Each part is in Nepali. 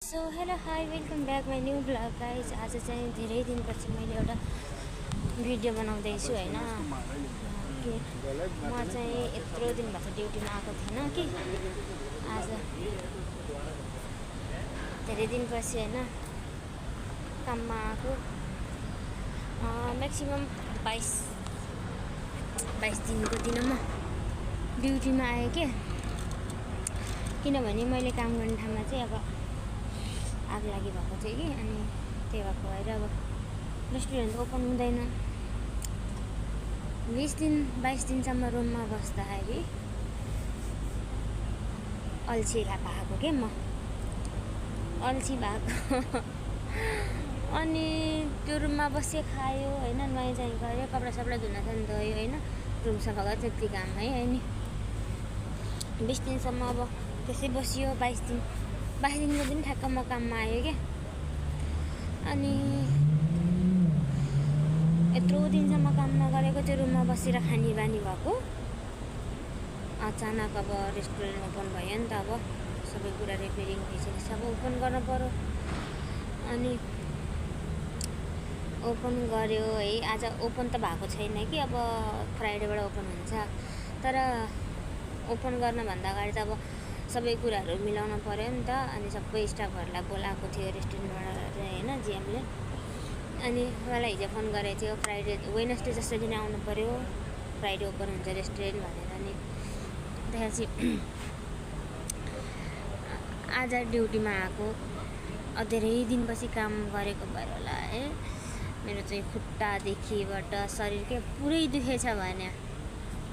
So hello hi welcome back my new blog guys. आज चाहिँ धेरै दिनपछि मैले एउटा भिडियो बनाउँदैछु होइन। कि म चाहिँ यत्रो दिन भएको ड्युटीमा आएको थिएन कि आज धेरै दिनपछि होइन काममा आएको। म्याक्सिमम् 22 दिनको दिन म ड्युटीमा आएँ कि किनभने मैले काम गर्ने ठाउँमा चाहिँ अब आग लागि भएको थियो कि अनि त्यही भएको भएर अब रेस्टुरेन्ट ओपन हुँदैन। 22 दिनसम्म रुममा बस्दाखेरि अल्छिला भएको के म अल्छी भएको अनि त्यो रुममा बस्यो खायो होइन, नुहाइ चाहिँ गऱ्यो, कपडा सपडा धुन चाहिँ धोयो होइन, रुम सफा गर्यो, त्यति काम है अनि 20 दिनसम्म अब त्यसै बसियो। 22 दिनको दिन ठ्याक्क म काममा आयो क्या। अनि यत्रो दिनसम्म काम नगरेको त्यो रुममा बसेर खाने बानी भएको अचानक अब रेस्टुरेन्ट ओपन भयो नि त। अब सबै कुरा रिपेयरिङ भइसकेपछि सब ओपन गर्नु पर्यो अनि ओपन गर्यो है। आज ओपन त भएको छैन कि अब फ्राइडेबाट ओपन हुन्छ, तर ओपन गर्नभन्दा अगाडि त अब सबै कुराहरू मिलाउन पर्यो नि त। अनि सबै स्टाफहरूलाई बोलाएको थियो रेस्टुरेन्टबाट होइन जिएमले। अनि मलाई हिजो फोन गरेको थियो फ्राइडे वेडनेसडे जस्तो दिन आउनु पर्यो, फ्राइडे ओपन हुन्छ रेस्टुरेन्ट भनेर। अनि त्यसपछि आज ड्युटीमा आएको धेरै दिनपछि काम गरेको भएर होला है। मेरो चाहिँ खुट्टादेखिबाट शरीर के पुरै दुखेछ भने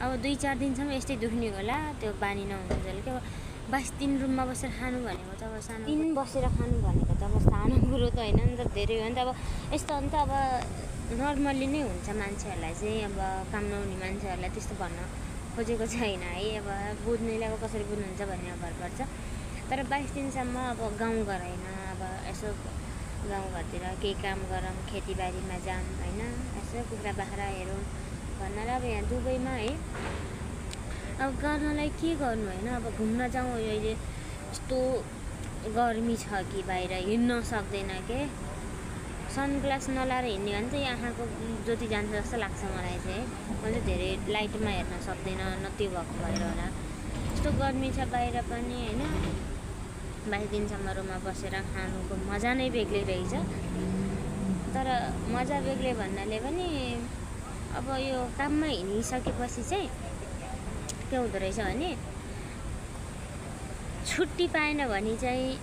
अब 2-4 दिनसम्म यस्तै दुख्ने होला, त्यो बानी नहुँदैछ क्या। 22 दिन रुममा बसेर खानु भनेको त अब सानो दिन बसेर खानु भनेको त अब सानो कुरो त होइन नि त, धेरै हो नि त। अब यस्तो हो नि त, अब नर्मल्ली नै हुन्छ मान्छेहरूलाई चाहिँ, अब काम नहुने मान्छेहरूलाई त्यस्तो भन्न खोजेको छैन है। अब बुझ्नेले अब कसरी बुझ्नुहुन्छ भन्ने भर पर्छ। तर 22 दिनसम्म अब गाउँ घर होइन, अब यसो गाउँघरतिर केही काम गरौँ, खेतीबारीमा जाऊँ होइन, यसो कुखुरा बाख्रा हेरौँ भन्नाले अब यहाँ दुबईमा है अब गर्नलाई के गर्नु होइन। अब घुम्न जाउँ, अहिले यस्तो गर्मी छ कि बाहिर हिँड्न सक्दैन के। सनग्लास नलाएर हिँड्ने भने चाहिँ आँखाको ज्योति जान्छ जस्तो लाग्छ मलाई चाहिँ। मैले धेरै लाइटमा हेर्न सक्दैन, न त्यो भएको भएर होला। यस्तो गर्मी छ बाहिर पनि होइन। 22 दिनसम्म रुममा बसेर खानुको मजा नै बेग्लै रहेछ। तर मजा बेग्लै भन्नाले पनि अब यो काममा हिँडिसकेपछि चाहिँ के हुँदो रहेछ भने छुट्टी पाएन भने चाहिँ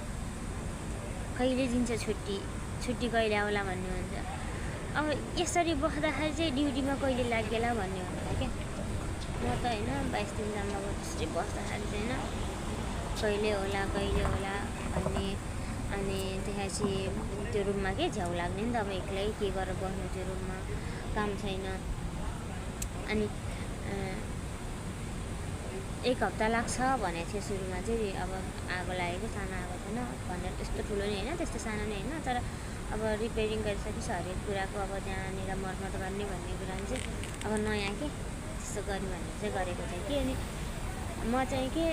कहिले दिन्छ छुट्टी कहिले आउला भन्ने हुन्छ। अब यसरी बस्दाखेरि चाहिँ ड्युटीमा कहिले लागेला भन्ने हुन्छ क्या। म त होइन 22 दिनसम्म त्यसरी बस्दाखेरि चाहिँ होइन कहिले होला भन्ने। अनि त्यसपछि त्यो रुममा के झ्याउ लाग्ने नि त, अब एक्लै के गरेर बस्नु त्यो रुममा, काम छैन। अनि 1 हप्ता लाग्छ भनेको थियो सुरुमा चाहिँ। अब आगो लागेको सानो आगो थिएन भनेर, त्यस्तो ठुलो नै होइन त्यस्तो सानो नै होइन, तर अब रिपेयरिङ गरिसकेपछि हरेक कुराको अब त्यहाँनिर मर्मत गर्ने भन्ने कुरा चाहिँ अब नयाँ के त्यस्तो गर्ने भनेर चाहिँ गरेको थियो कि। अनि म चाहिँ के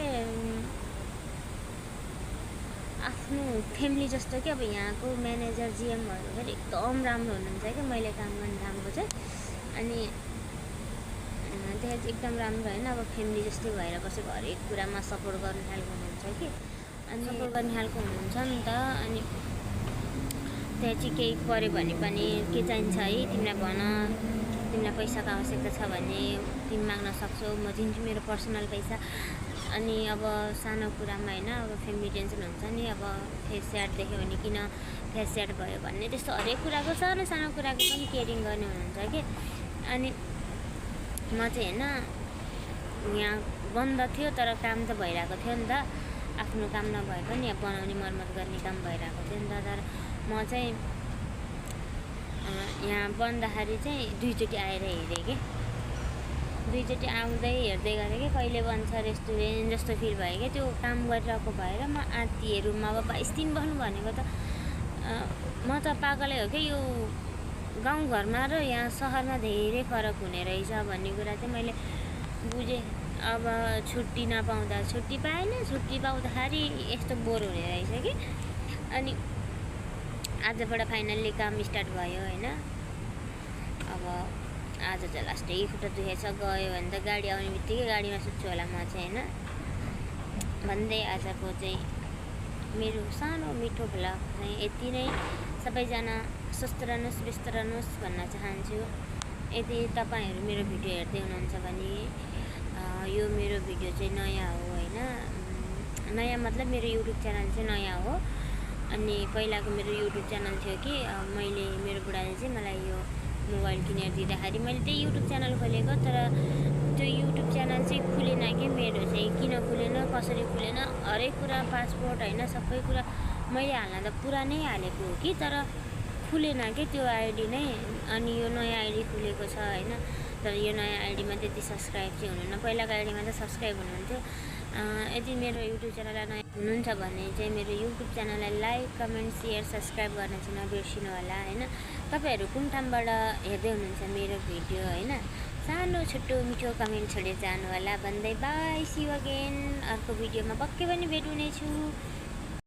आफ्नो फ्यामिली जस्तो कि अब यहाँको म्यानेजर जिएमहरू फेरि एकदम राम्रो हुनुहुन्छ क्या मैले काम गर्ने ठाउँको चाहिँ। अनि त्यहाँ चाहिँ एकदम राम्रो होइन, अब फ्यामिली जस्तै भएर बसेको, हरेक कुरामा सपोर्ट गर्ने खालको हुनुहुन्छ कि। अनि सपोर्ट गर्ने खालको हुनुहुन्छ नि त। अनि त्यहाँ चाहिँ केही पऱ्यो भने पनि के चाहिन्छ है तिमीलाई भन, तिमीलाई पैसाको आवश्यकता छ भने तिमी माग्न सक्छौ, म दिन्छु मेरो पर्सनल पैसा। अनि अब सानो कुरामा होइन अब फ्यामिली टेन्सन हुन्छ नि, अब फेस स्याड देख्यो भने किन फेस स्याड भयो भन्ने, त्यस्तो हरेक कुराको सानो सानो कुराको पनि केयरिङ गर्ने हुनुहुन्छ कि। अनि म चाहिँ होइन यहाँ बन्द थियो तर काम त भइरहेको थियो नि त, आफ्नो काम नभए पनि अब बनाउने मर्मत गर्ने काम भइरहेको थियो नि त। तर म चाहिँ यहाँ बन्दाखेरि चाहिँ 2 चोटि आएर हेरेँ कि, 2 चोटि आउँदै हेर्दै गरेँ कि कहिले बन्छ रेस्टुरेन्ट जस्तो फिल भयो क्या। त्यो काम गरिरहेको भएर म आत्तिएँ रुममा। अब 22 दिन बस्नु भनेको त म त पागलै हो क्या। यो गाउँघरमा र यहाँ सहरमा धेरै फरक हुने रहेछ भन्ने कुरा चाहिँ मैले बुझेँ। अब छुट्टी नपाउँदा छुट्टी पाएन, छुट्टी पाउँदाखेरि यस्तो बोर हुने रहेछ कि। अनि आजबाट फाइनल्ली काम स्टार्ट भयो होइन। अब आज चाहिँ लास्टै खुट्टा दुखेछ, गयो भने त गाडी आउने बित्तिकै गाडीमा सुत्छु होला म चाहिँ होइन भन्दै आजको चाहिँ मेरो सानो मिठो भ्लग चाहिँ यति नै। सबैजना स्वस्थ रहनुहोस्, व्यस्त रहनुहोस् भन्न चाहन्छु। यदि तपाईँहरू मेरो भिडियो हेर्दै हुनुहुन्छ भने यो मेरो भिडियो चाहिँ नयाँ हो होइन। नयाँ मतलब मेरो युट्युब च्यानल चाहिँ नयाँ हो। अनि पहिलाको मेरो युट्युब च्यानल थियो कि मैले मेरो बुढाले चाहिँ मलाई यो मोबाइल किनेर दिँदाखेरि मैले त्यही युट्युब च्यानल खोलेको, तर त्यो युट्युब च्यानल चाहिँ खुलेन कि मेरो चाहिँ। किन खुलेन, कसरी खुलेन, हरेक कुरा पासपोर्ट होइन सबै कुरा मैले हाल्न त पुरा नै हालेको हो कि, तर खुलेन कि त्यो आइडी नै। अनि यो नयाँ आइडी खुलेको छ होइन, तर यो नयाँ आइडीमा त्यति सब्सक्राइब चाहिँ हुनुहुन्न। पहिलाको आइडीमा त सब्सक्राइब हुनुहुन्थ्यो। यदि मेरो युट्युब च्यानललाई नयाँ हुनुहुन्छ भने चाहिँ मेरो युट्युब च्यानललाई लाइक, कमेन्ट, सेयर, सब्सक्राइब गर्न चाहिँ नबिर्सिनु होला होइन। तपाईँहरू कुन ठाउँबाट हेर्दै हुनुहुन्छ मेरो भिडियो होइन, सानो छोटो मिठो कमेन्ट छोडेर जानु होला भन्दै बाई, सी यु अगेन। अर्को भिडियोमा पक्कै पनि भेट हुनेछु।